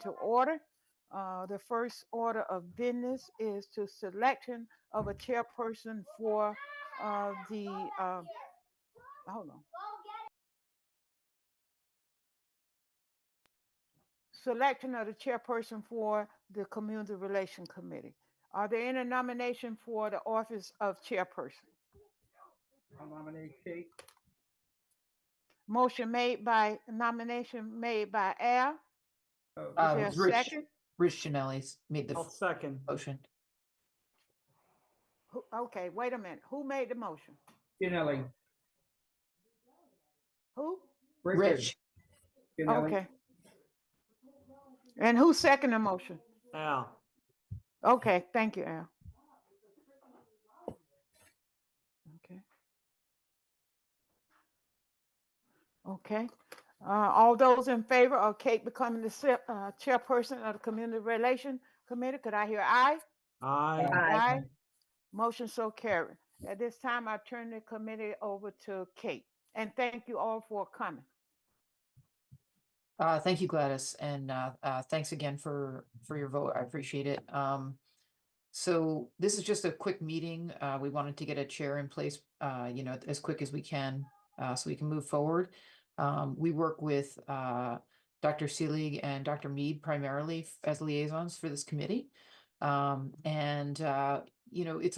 to order. The first order of business is to selection of a chairperson for the hold on, selection of the chairperson for the Community Relation Committee. Are there any nomination for the office of chairperson? I'll nominate Kate. Nomination made by Al. Is there a Rich second? Janelli's made the I'll second. motion. Okay, wait a minute. Who made the motion? Janelli. Who? Rich. Janelli. Okay. And who seconded the motion? Al. Okay, thank you, Al. Okay. Okay. All those in favor of Kate becoming the chairperson of the Community Relation Committee, could I hear aye? Aye. Aye. Motion so carried. At this time, I turn the committee over to Kate. And thank you all for coming. Thank you, Gladys, and thanks again for your vote. I appreciate it. So this is just a quick meeting. We wanted to get a chair in place, as quick as we can, so we can move forward. We work with Dr. Seelig and Dr. Mead primarily as liaisons for this committee. It's a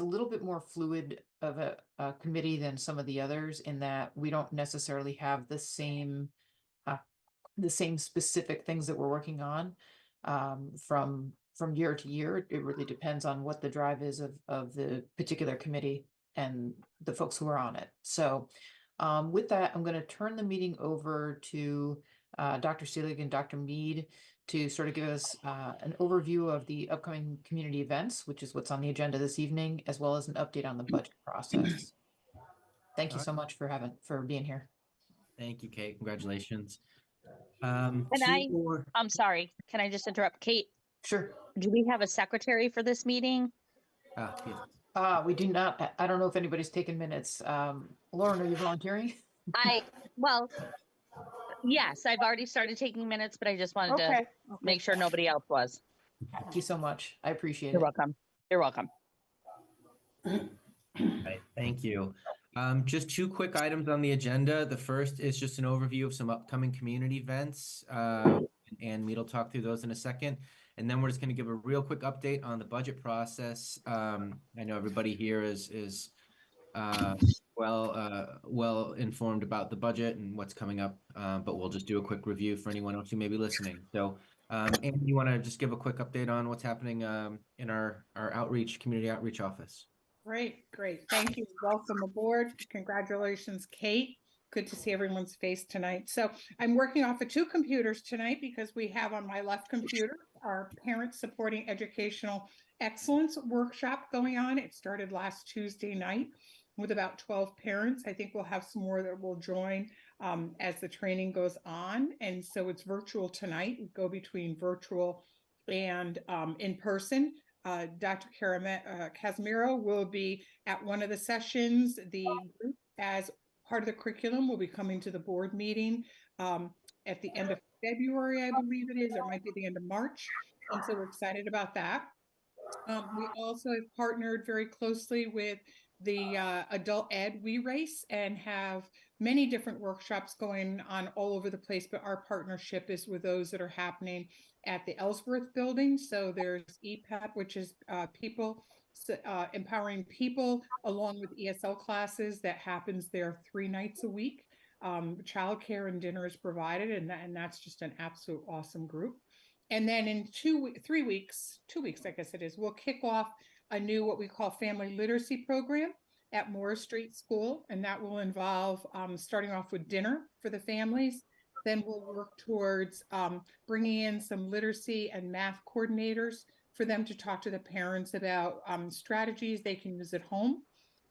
little bit more fluid of a committee than some of the others in that we don't necessarily have the same specific things that we're working on from year to year. It really depends on what the drive is of the particular committee and the folks who are on it. So with that, I'm going to turn the meeting over to Dr. Seelig and Dr. Mead to sort of give us an overview of the upcoming community events, which is what's on the agenda this evening, as well as an update on the budget process. Thank you so much for being here. Thank you, Kate. Congratulations. I'm sorry. Can I just interrupt, Kate? Sure. Do we have a secretary for this meeting? Yes. We do not. I don't know if anybody's taken minutes. Lauren, are you volunteering? Yes, I've already started taking minutes, but I just wanted to make sure nobody else was. Thank you so much. I appreciate it. You're welcome. You're welcome. Right, thank you. Just two quick items on the agenda. The first is just an overview of some upcoming community events, and Mead will talk through those in a second. And then we're just going to give a real quick update on the budget process. I know everybody here is well informed about the budget and what's coming up, but we'll just do a quick review for anyone else who may be listening. So, Andy, you want to just give a quick update on what's happening in our community outreach office? Great. Thank you. Welcome aboard. Congratulations, Kate. Good to see everyone's face tonight. So I'm working off of two computers tonight because we have on my left computer our Parents Supporting Educational Excellence workshop going on. It started last Tuesday night with about 12 parents. I think we'll have some more that will join as the training goes on. And so it's virtual tonight. We go between virtual and in person. Dr. Casimiro will be at one of the sessions. The group, as part of the curriculum, will be coming to the board meeting at the end of February, I believe it is. It might be the end of March. And so we're excited about that. We also have partnered very closely with the Adult Ed We Race and have many different workshops going on all over the place, but our partnership is with those that are happening at the Ellsworth building. So there's EPEP, which is empowering people, along with ESL classes that happens there 3 nights a week. Childcare and dinner is provided, and that's just an absolute awesome group. And then in 2 weeks, I guess it is, we'll kick off a new, what we call family literacy program at Morris Street School. And that will involve starting off with dinner for the families. Then we'll work towards bringing in some literacy and math coordinators for them to talk to the parents about strategies they can use at home.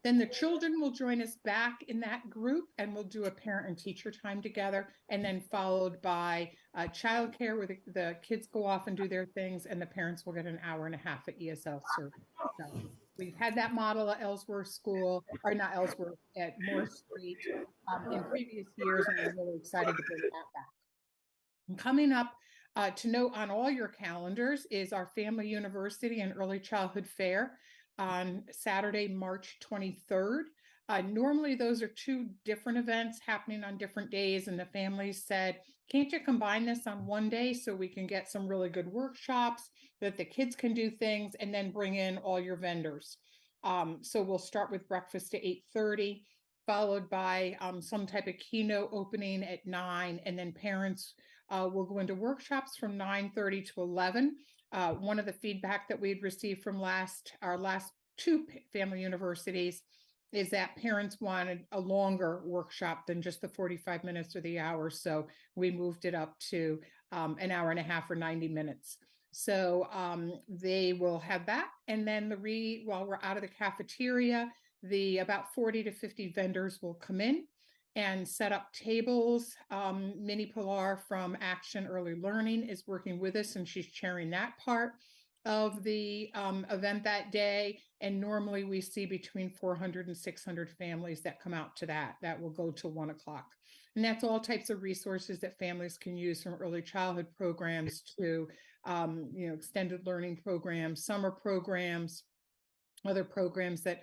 Then the children will join us back in that group, and we'll do a parent and teacher time together, and then followed by childcare, where the kids go off and do their things, and the parents will get an hour and a half at ESL service. So we've had that model at Ellsworth School, or not Ellsworth, at Morris Street in previous years, and we're really excited to bring that back. And coming up To note on all your calendars is our Family University and Early Childhood Fair on Saturday, March 23rd. Normally, those are two different events happening on different days, and the families said, can't you combine this on one day so we can get some really good workshops, that the kids can do things, and then bring in all your vendors. So we'll start with breakfast at 8:30, followed by some type of keynote opening at 9, and then parents will go into workshops from 9:30 to 11. One of the feedback that we'd received from our last two family universities is that parents wanted a longer workshop than just the 45 minutes or the hour. So we moved it up to an hour and a half or 90 minutes. So they will have that. And then while we're out of the cafeteria, about 40 to 50 vendors will come in and set up tables. Minnie Pilar from Action Early Learning is working with us, and she's chairing that part of the event that day. And normally we see between 400 and 600 families that come out to that. That will go till 1 o'clock. And that's all types of resources that families can use, from early childhood programs to extended learning programs, summer programs, other programs that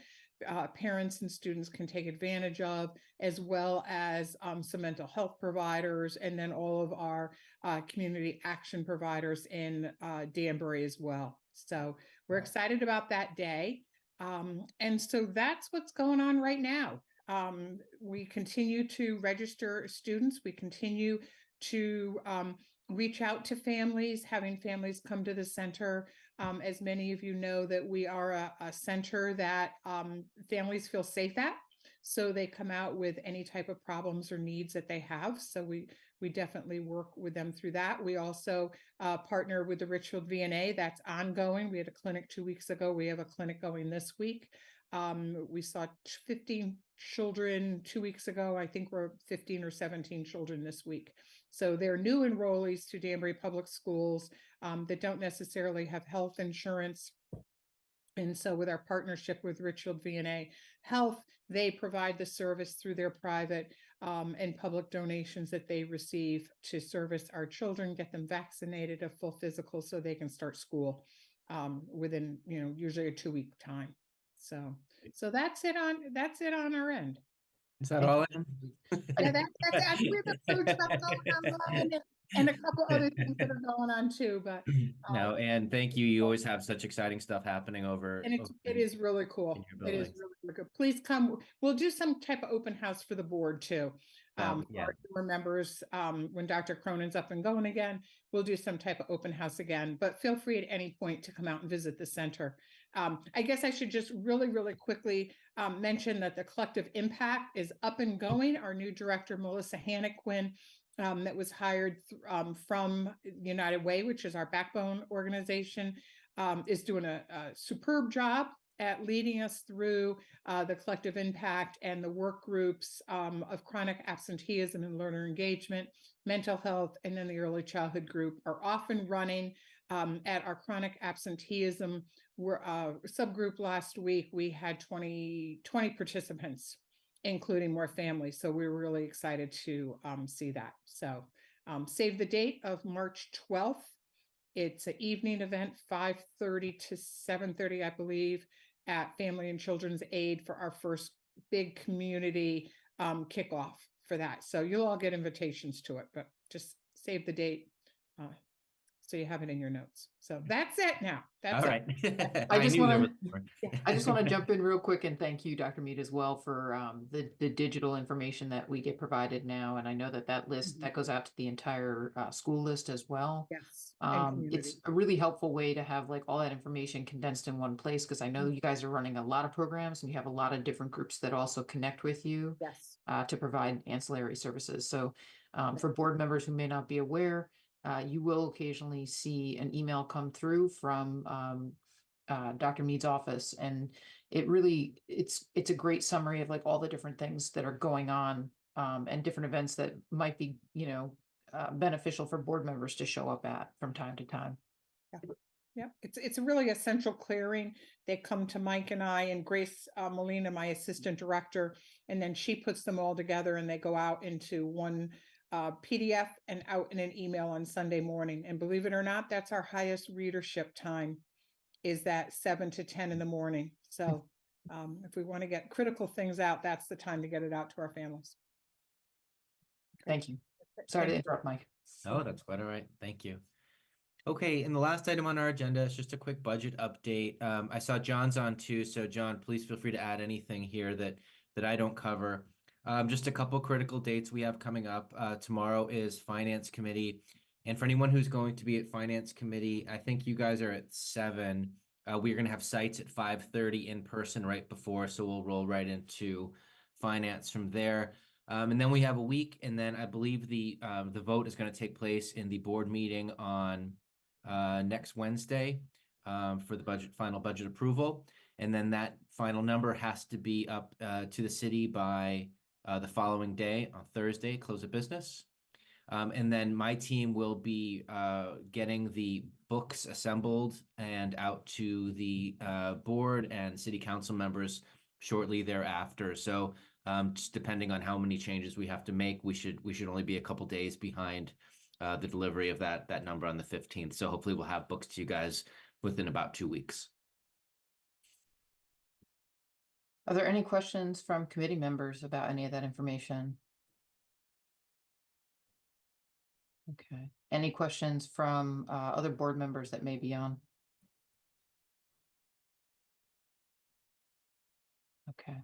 parents and students can take advantage of, as well as some mental health providers, and then all of our community action providers in Danbury as well. So we're excited about that day. And so that's what's going on right now. We continue to register students. We continue to reach out to families, having families come to the center. As many of you know, that we are a center that families feel safe at. So they come out with any type of problems or needs that they have. So we definitely work with them through that. We also partner with the Richfield VNA. That's ongoing. We had a clinic 2 weeks ago. We have a clinic going this week. We saw 15 children 2 weeks ago. I think we're 15 or 17 children this week. So they're new enrollees to Danbury Public Schools that don't necessarily have health insurance. And so with our partnership with Richfield VNA Health, they provide the service through their private and public donations that they receive to service our children, get them vaccinated, a full physical, so they can start school within, usually a 2-week time. So that's it on our end. Is that all? Yeah, that's actually the food stuff going on, and a couple other things that are going on too. But No, and thank you. You always have such exciting stuff happening over. and it is really cool. It is really good. Please come. We'll do some type of open house for the board too. Yeah. For members, when Dr. Cronin's up and going again, we'll do some type of open house again. But feel free at any point to come out and visit the center. I guess I should just really, really quickly mention that the Collective Impact is up and going. Our new director, Melissa Hannequin, that was hired from United Way, which is our backbone organization, is doing a superb job at leading us through the Collective Impact and the work groups of chronic absenteeism and learner engagement, mental health, and then the early childhood group are off and running. At our chronic absenteeism subgroup last week, we had 20 participants, including more families. So we were really excited to see that. So save the date of March 12th. It's an evening event, 5:30 to 7:30, I believe, at Family and Children's Aid for our first big community kickoff for that. So you'll all get invitations to it, but just save the date so you have it in your notes. So that's it now. That's All right. it. I just knew there want was more. I just want to jump in real quick and thank you, Dr. Mead, as well for the digital information that we get provided now. And I know that list that goes out to the entire school list as well. Yes. and community. It's a really helpful way to have like all that information condensed in one place, because I know you guys are running a lot of programs and you have a lot of different groups that also connect with you Yes. to provide ancillary services. So for board members who may not be aware, you will occasionally see an email come through from Dr. Mead's office, and it's a great summary of like all the different things that are going on and different events that might be beneficial for board members to show up at from time to time. Yeah, it's a really essential clearing. They come to Mike and I and Grace Molina, my assistant director, and then she puts them all together and they go out into one PDF and out in an email on Sunday morning. And believe it or not, that's our highest readership time, is that 7 to 10 in the morning. So if we want to get critical things out, that's the time to get it out to our families. Thank you. Sorry to interrupt, Mike. Oh, that's quite all right. Thank you. Okay, and the last item on our agenda is just a quick budget update. I saw John's on too, so John, please feel free to add anything here that I don't cover. Just a couple critical dates we have coming up. Tomorrow is Finance Committee, and for anyone who's going to be at Finance Committee, I think you guys are at 7. We're going to have sites at 5:30 in person right before, so we'll roll right into finance from there. And then we have a week, and then I believe the vote is going to take place in the board meeting on next Wednesday for the final budget approval. And then that final number has to be up to the city by the following day on Thursday, close of business. And then my team will be getting the books assembled and out to the board and city council members shortly thereafter. So just depending on how many changes we have to make, we should only be a couple days behind the delivery of that number on the 15th. So hopefully we'll have books to you guys within about 2 weeks. Are there any questions from committee members about any of that information? Okay. Any questions from other board members that may be on? Okay.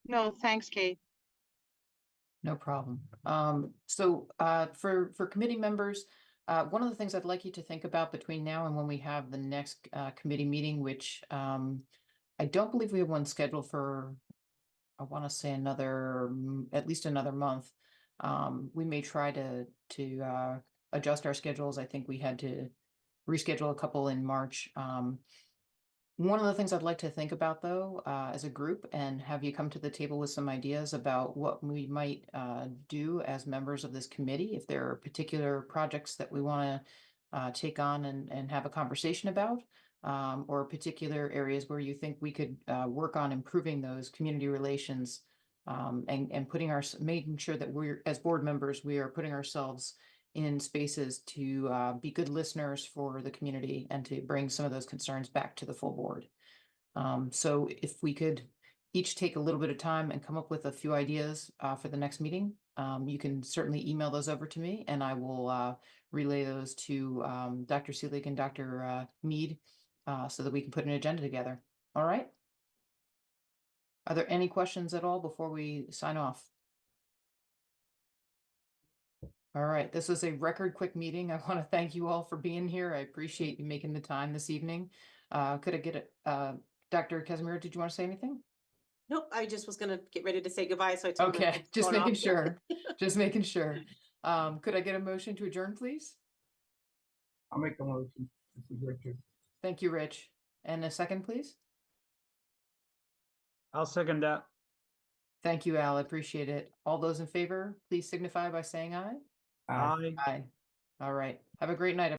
No, thanks, Kate. No problem. So for committee members, one of the things I'd like you to think about between now and when we have the next committee meeting, which I don't believe we have one scheduled for, I want to say at least another month. We may try to adjust our schedules. I think we had to reschedule a couple in March. One of the things I'd like to think about, though, as a group, and have you come to the table with some ideas about what we might do as members of this committee, if there are particular projects that we want to take on and have a conversation about, or particular areas where you think we could work on improving those community relations, and making sure that we're, as board members, we are putting ourselves in spaces to be good listeners for the community and to bring some of those concerns back to the full board. So if we could each take a little bit of time and come up with a few ideas for the next meeting, you can certainly email those over to me, and I will relay those to Dr. Seelig and Dr. Mead so that we can put an agenda together. All right? Are there any questions at all before we sign off? All right, this was a record quick meeting. I want to thank you all for being here. I appreciate you making the time this evening. Could I get it? Dr. Casimiro, did you want to say anything? Nope, I just was gonna get ready to say goodbye, so I turned my Okay, just phone making off. sure. Just making sure. Could I get a motion to adjourn, please? I'll make a motion. This is Richard. Thank you, Rich. And a second, please? I'll second that. Thank you, Al. I appreciate it. All those in favor, please signify by saying aye. Aye. Aye. All right. Have a great night.